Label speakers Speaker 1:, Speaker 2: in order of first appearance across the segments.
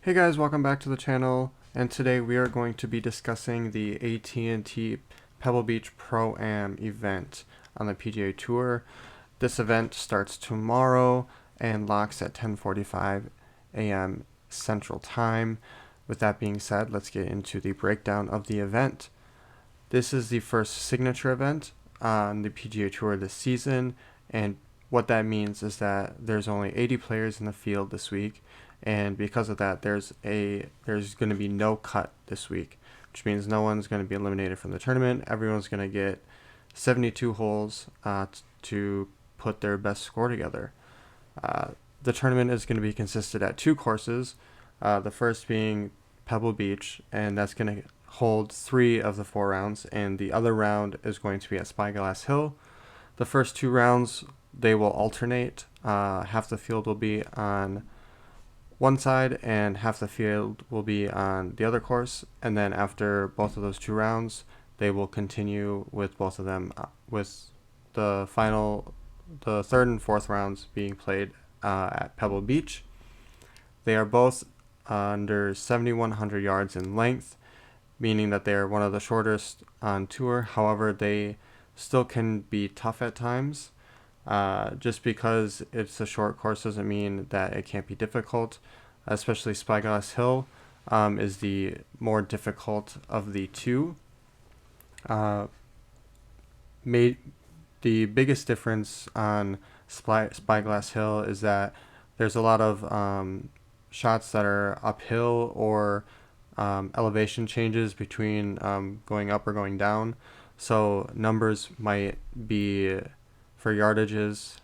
Speaker 1: Hey guys, welcome back to the channel, and today we are going to be discussing the AT&T Pebble Beach Pro-Am event on the PGA Tour. This event starts tomorrow and locks at 10:45 a.m. Central Time. With that being said, let's get into the breakdown of the event. This is the first signature event on the PGA Tour this season, and what that means is that there's only 80 players in the field this week, and because of that, there's going to be no cut this week, which means no one's going to be eliminated from the tournament. Everyone's going to get 72 holes to put their best score together. The tournament is going to be consisted at two courses. The first being Pebble Beach, and that's going to hold 3 of the 4 rounds, and the other round is going to be at Spyglass Hill. The first 2 rounds, they will alternate. Half the field will be on one side and half the field will be on the other course, and then after both of those 2 rounds, they will continue with both of them, with the third and fourth rounds being played at Pebble Beach. They are both under 7,100 yards in length, meaning that they are one of the shortest on tour. However, they still can be tough at times. Just because it's a short course doesn't mean that it can't be difficult. Especially Spyglass Hill is the more difficult of the two. The biggest difference on Spyglass Hill is that there's a lot of shots that are uphill or elevation changes between going up or going down. So numbers might be, for yardages,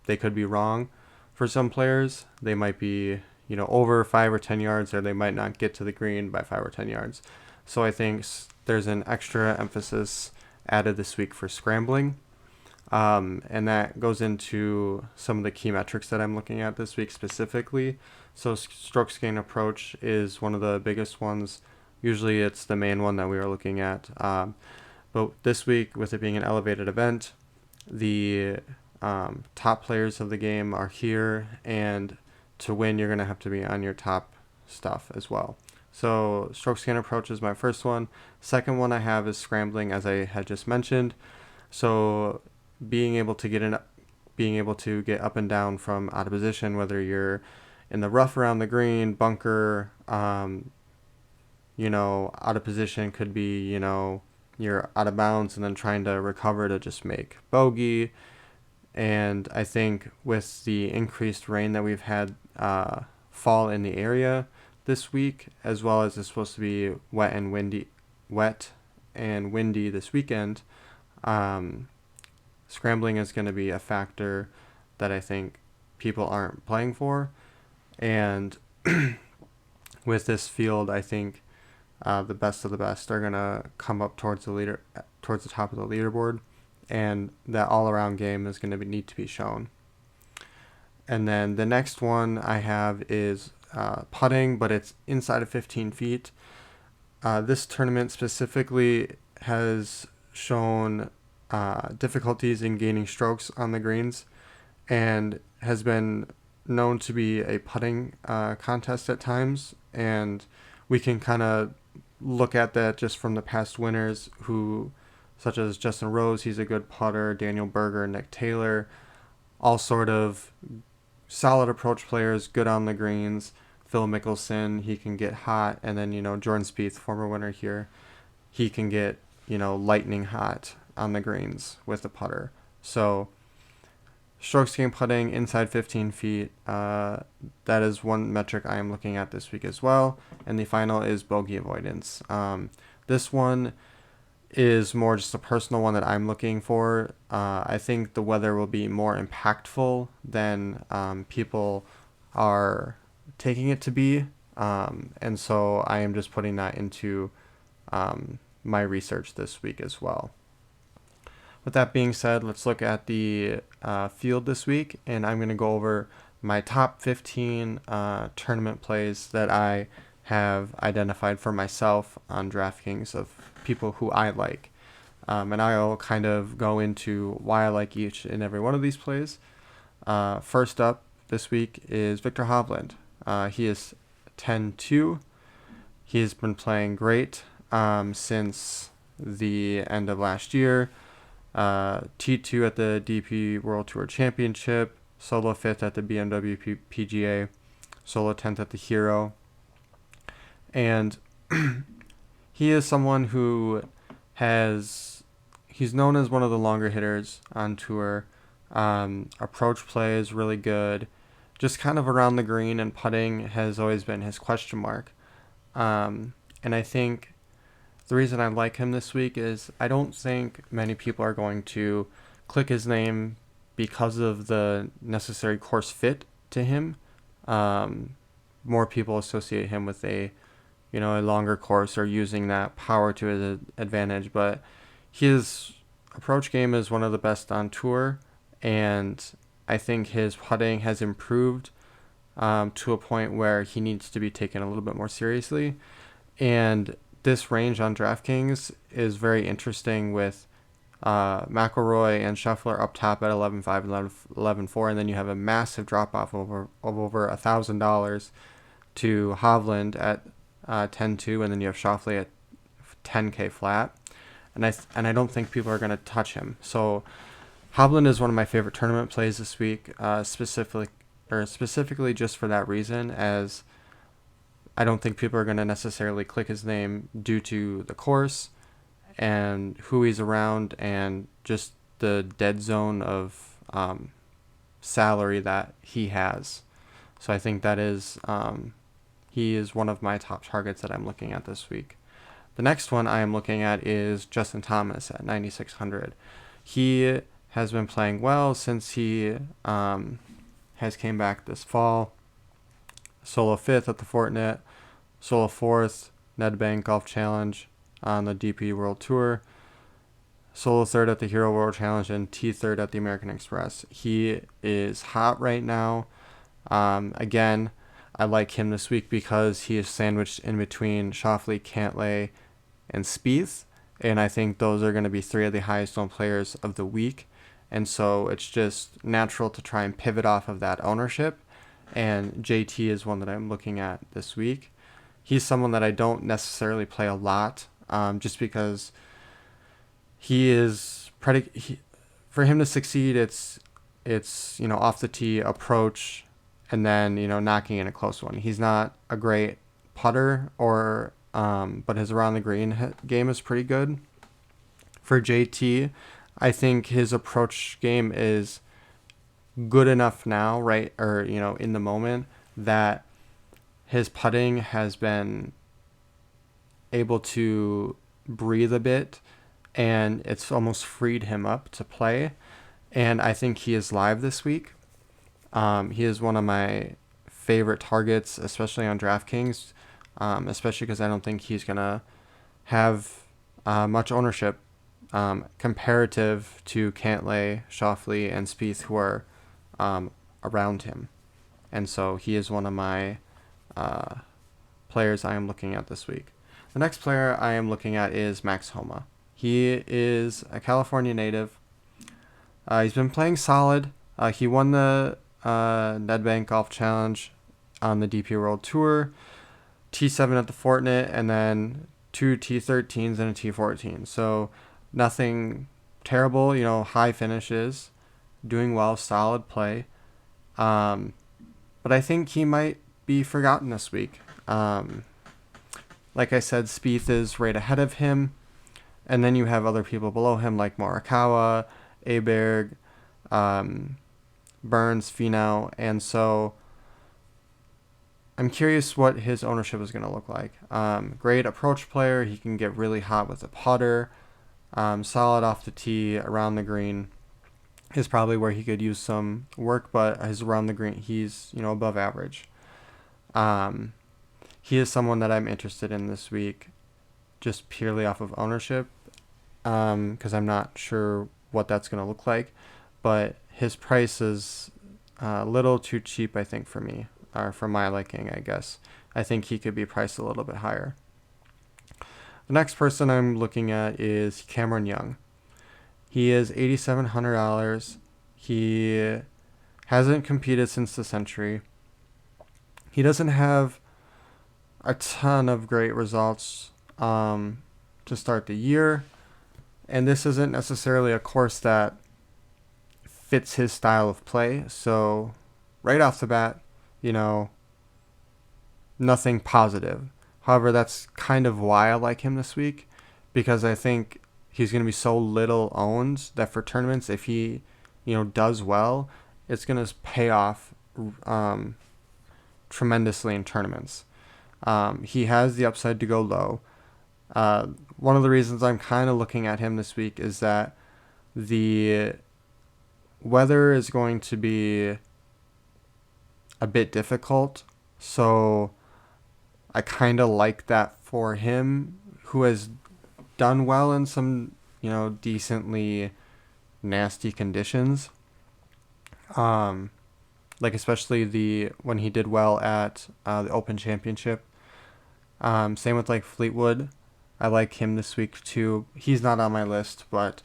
Speaker 1: they could be wrong. For some players, they might be, over 5 or 10 yards, or they might not get to the green by 5 or 10 yards. So I think there's an extra emphasis added this week for scrambling. And that goes into some of the key metrics that I'm looking at this week specifically. So strokes gained approach is one of the biggest ones. Usually it's the main one that we are looking at. But this week, with it being an elevated event, the top players of the game are here, and to win, you're going to have to be on your top stuff as well. So strokes gained approach is my first one. Second one I have is scrambling, as I had just mentioned. So being able to get up and down from out of position, whether you're in the rough around the green, bunker, out of position could be, you're out of bounds and then trying to recover to just make bogey. And I think with the increased rain that we've had fall in the area this week, as well as it's supposed to be wet and windy this weekend, scrambling is going to be a factor that I think people aren't playing for. And with this field, I think the best of the best are going to come up towards the top of the leaderboard, and that all-around game is going to need to be shown. And then the next one I have is putting, but it's inside of 15 feet. This tournament specifically has shown difficulties in gaining strokes on the greens, and has been known to be a putting contest at times. And we can kind of look at that just from the past winners, such as Justin Rose, he's a good putter, Daniel Berger, Nick Taylor, all sort of solid approach players, good on the greens. Phil Mickelson, he can get hot, and then Jordan Spieth, former winner here, he can get lightning hot on the greens with the putter. So strokes gained putting inside 15 feet, that is one metric I am looking at this week as well. And the final is bogey avoidance. This one is more just a personal one that I'm looking for. I think the weather will be more impactful than people are taking it to be. And so I am just putting that into my research this week as well. With that being said, let's look at the field this week, and I'm going to go over my top 15 tournament plays that I have identified for myself on DraftKings of people who I like. And I'll kind of go into why I like each and every one of these plays. First up this week is Victor Hovland. He is 10-2. He's been playing great since the end of last year. T2 at the DP World Tour Championship, solo 5th at the BMW PGA, solo 10th at the Hero. And he is someone who he's known as one of the longer hitters on tour. Approach play is really good. Just kind of around the green and putting has always been his question mark. And I think the reason I like him this week is I don't think many people are going to click his name because of the necessary course fit to him. More people associate him with a longer course or using that power to his advantage, but his approach game is one of the best on tour, and I think his putting has improved to a point where he needs to be taken a little bit more seriously. And this range on DraftKings is very interesting with McIlroy and Scheffler up top at 11.5 and 11.4, and then you have a massive drop-off of over $1,000 to Hovland at 10.2, and then you have Schauffele at 10K flat. And I don't think people are going to touch him. So Hovland is one of my favorite tournament plays this week, specifically just for that reason, as I don't think people are going to necessarily click his name due to the course and who he's around and just the dead zone of salary that he has. So I think that is he is one of my top targets that I'm looking at this week. The next one I am looking at is Justin Thomas at 9,600. He has been playing well since he has came back this fall. Solo 5th at the Fortinet, solo 4th Nedbank Golf Challenge on the DP World Tour, solo 3rd at the Hero World Challenge, and T3rd at the American Express. He is hot right now. Again, I like him this week because he is sandwiched in between Schauffele, Cantlay, and Spieth, and I think those are going to be 3 of the highest known players of the week, and so it's just natural to try and pivot off of that ownership. And JT is one that I'm looking at this week. He's someone that I don't necessarily play a lot, just because he is for him to succeed, it's off the tee approach, and then knocking in a close one. He's not a great putter, but his around the green game is pretty good. For JT, I think his approach game is good enough now, right? Or, in the moment, that his putting has been able to breathe a bit, and it's almost freed him up to play. And I think he is live this week. He is one of my favorite targets, especially on DraftKings, especially because I don't think he's going to have much ownership comparative to Cantlay, Schauffele, and Spieth, who are around him. And so he is one of my players I am looking at this week. The next player I am looking at is Max Homa. He is a California native. He's been playing solid. He won the Nedbank Golf Challenge on the DP World Tour, T7 at the Fortinet, and then 2 T13s and a T14. So nothing terrible, high finishes, doing well, solid play. But I think he might be forgotten this week. Like I said, Spieth is right ahead of him, and then you have other people below him like Morikawa, Aberg, Burns, Finau, and so I'm curious what his ownership is going to look like. Great approach player. He can get really hot with a putter. Solid off the tee, around the green is probably where he could use some work, but his around the green, he's above average. He is someone that I'm interested in this week, just purely off of ownership, because I'm not sure what that's going to look like, but his price is a little too cheap, I think, for me, or for my liking, I guess. I think he could be priced a little bit higher. The next person I'm looking at is Cameron Young. He is $8,700. He hasn't competed since the Century. He doesn't have a ton of great results to start the year. And this isn't necessarily a course that fits his style of play. So, right off the bat, you know, nothing positive. However, that's kind of why I like him this week, because I think he's going to be so little owned that for tournaments, if he, does well, it's going to pay off um, tremendously in tournaments. He has the upside to go low. One of the reasons I'm kind of looking at him this week is that the weather is going to be a bit difficult. So I kind of like that for him, who has done well in some, decently nasty conditions. Like especially when he did well at the Open Championship. Same with like Fleetwood. I like him this week too. He's not on my list, but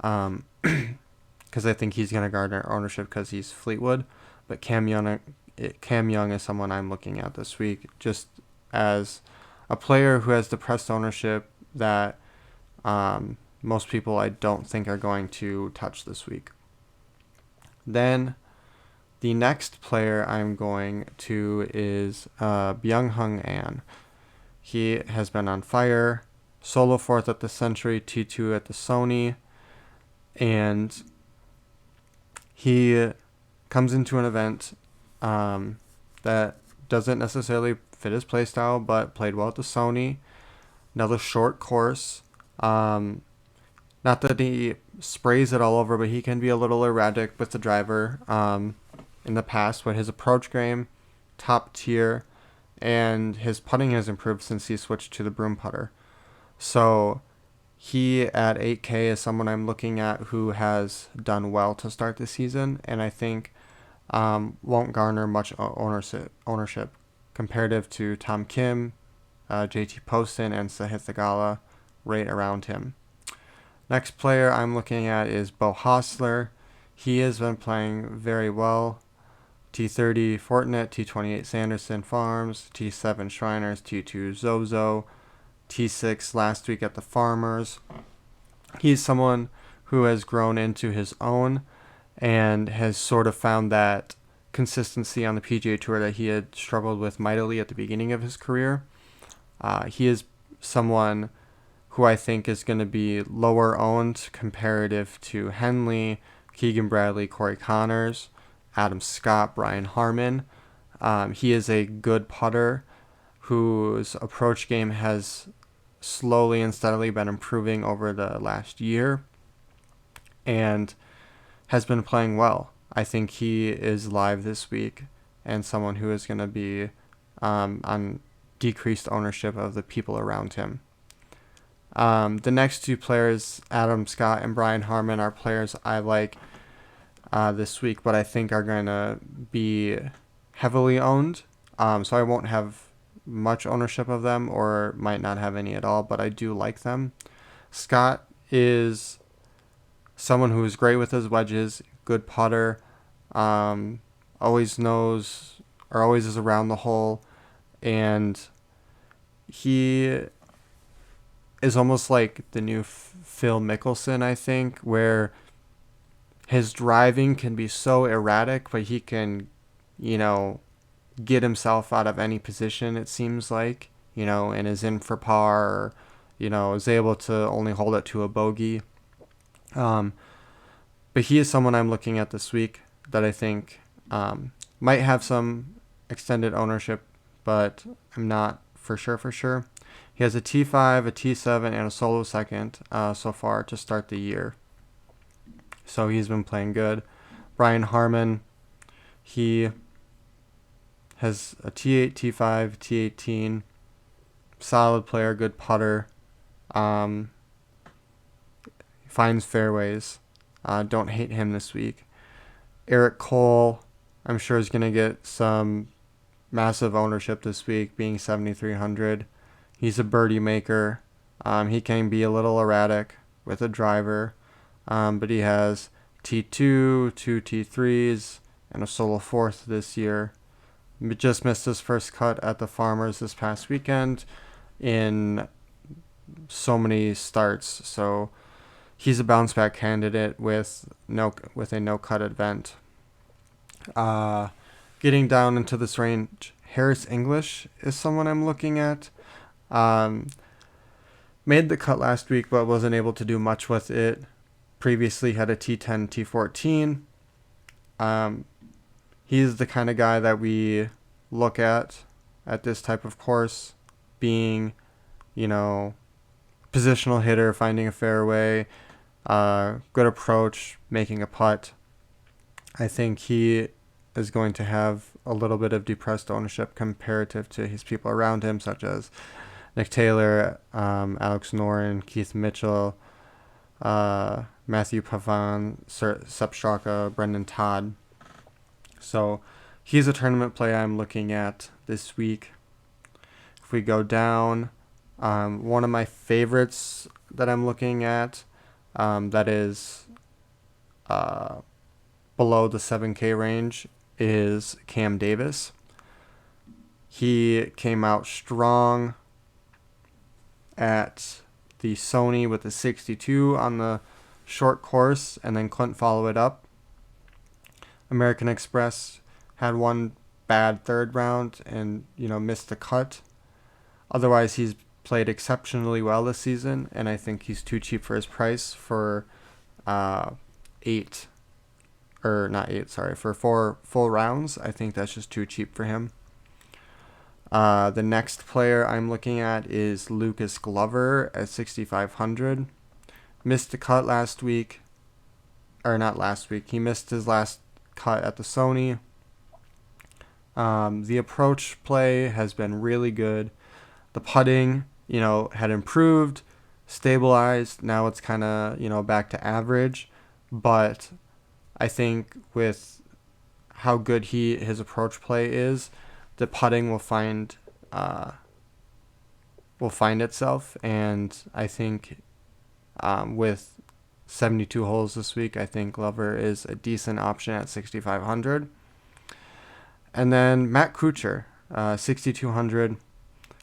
Speaker 1: because I think he's gonna garner ownership because he's Fleetwood. But Cam Young is someone I'm looking at this week, just as a player who has depressed ownership that most people I don't think are going to touch this week. Then the next player I'm going to is Byung-Hung An. He has been on fire, solo fourth at the Century, T2 at the Sony, and he comes into an event that doesn't necessarily fit his playstyle, but played well at the Sony. Another short course. Not that he sprays it all over, but he can be a little erratic with the driver in the past. But his approach game, top tier, and his putting has improved since he switched to the broom putter. So he at 8K is someone I'm looking at who has done well to start the season, and I think won't garner much ownership comparative to Tom Kim, JT Poston, and Sahith Theegala right around him. Next player I'm looking at is Bo Hostler. He has been playing very well. T30 Fortinet, T28 Sanderson Farms, T7 Shriners, T2 Zozo, T6 last week at the Farmers. He's someone who has grown into his own and has sort of found that consistency on the PGA Tour that he had struggled with mightily at the beginning of his career. He is someone who I think is going to be lower owned comparative to Henley, Keegan Bradley, Corey Connors, Adam Scott, Brian Harman. He is a good putter whose approach game has slowly and steadily been improving over the last year and has been playing well. I think he is live this week and someone who is going to be on decreased ownership of the people around him. The next two players, Adam Scott and Brian Harman, are players I like this week, but I think are going to be heavily owned. So I won't have much ownership of them or might not have any at all, but I do like them. Scott is someone who is great with his wedges, good putter, always knows or always is around the hole, and he is almost like the new Phil Mickelson, I think, where his driving can be so erratic, but he can, get himself out of any position, it seems like, and is in for par, or, is able to only hold it to a bogey. But he is someone I'm looking at this week that I think might have some extended ownership, but I'm not for sure. He has a T5, a T7, and a solo second so far to start the year. So he's been playing good. Brian Harman, he has a T8, T5, T18. Solid player, good putter. Finds fairways. Don't hate him this week. Eric Cole, I'm sure is going to get some massive ownership this week, being 7,300. He's a birdie maker. He can be a little erratic with a driver, but he has T2, two T3s, and a solo fourth this year. just missed his first cut at the Farmers this past weekend in so many starts. So he's a bounce back candidate with a no cut event. Getting down into this range, Harris English is someone I'm looking at. Made the cut last week, but wasn't able to do much with it. Previously had a T10, T14. He's the kind of guy that we look at this type of course, being, positional hitter, finding a fairway, good approach, making a putt. I think he is going to have a little bit of depressed ownership comparative to his people around him, such as Nick Taylor, Alex Noren, Keith Mitchell, Matthew Pavan, Sepp Straka, Brendan Todd. So he's a tournament play I'm looking at this week. If we go down, one of my favorites that I'm looking at that is below the 7K range is Cam Davis. He came out strong at the Sony with a 62 on the short course and then couldn't follow it up. American Express had one bad third round and, missed the cut. Otherwise, he's played exceptionally well this season, and I think he's too cheap for his price for for 4 full rounds. I think that's just too cheap for him. The next player I'm looking at is Lucas Glover at 6,500. Missed the cut last week. Or not last week. He missed his last cut at the Sony. The approach play has been really good. The putting, had improved, stabilized. Now it's kind of, back to average. But I think with how good his approach play is, the putting will find itself. And I think with 72 holes this week, I think Glover is a decent option at 6,500. And then Matt Kuchar, 6,200.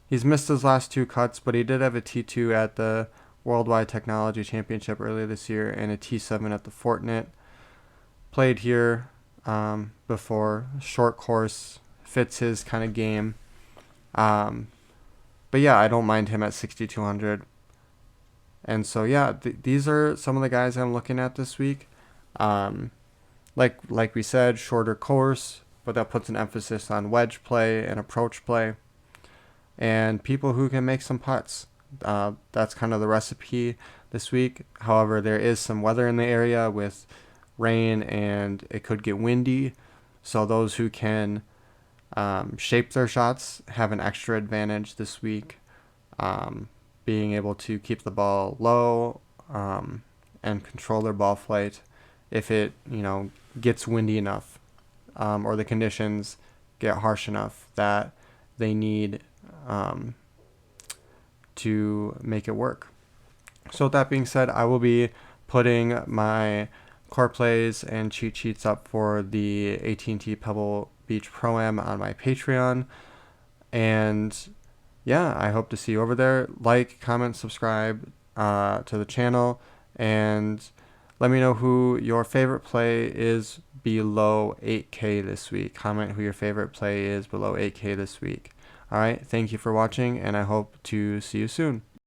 Speaker 1: He's missed his last 2 cuts, but he did have a T2 at the Worldwide Technology Championship earlier this year and a T7 at the Fortinet. Played here before. Short course, fits his kind of game. But yeah, I don't mind him at 6,200. And so yeah, these are some of the guys I'm looking at this week. Like we said, shorter course, but that puts an emphasis on wedge play and approach play, and people who can make some putts. That's kind of the recipe this week. However, there is some weather in the area with rain, and it could get windy. So those who can shape their shots have an extra advantage this week. Being able to keep the ball low and control their ball flight if it gets windy enough or the conditions get harsh enough that they need to make it work. So with that being said, I will be putting my core plays and cheat sheets up for the AT&T Pebble Beach Pro-Am on my Patreon. And yeah, I hope to see you over there. Like, comment, subscribe to the channel, and let me know who your favorite play is below 8K this week. Comment who your favorite play is below 8K this week. All right, thank you for watching, and I hope to see you soon.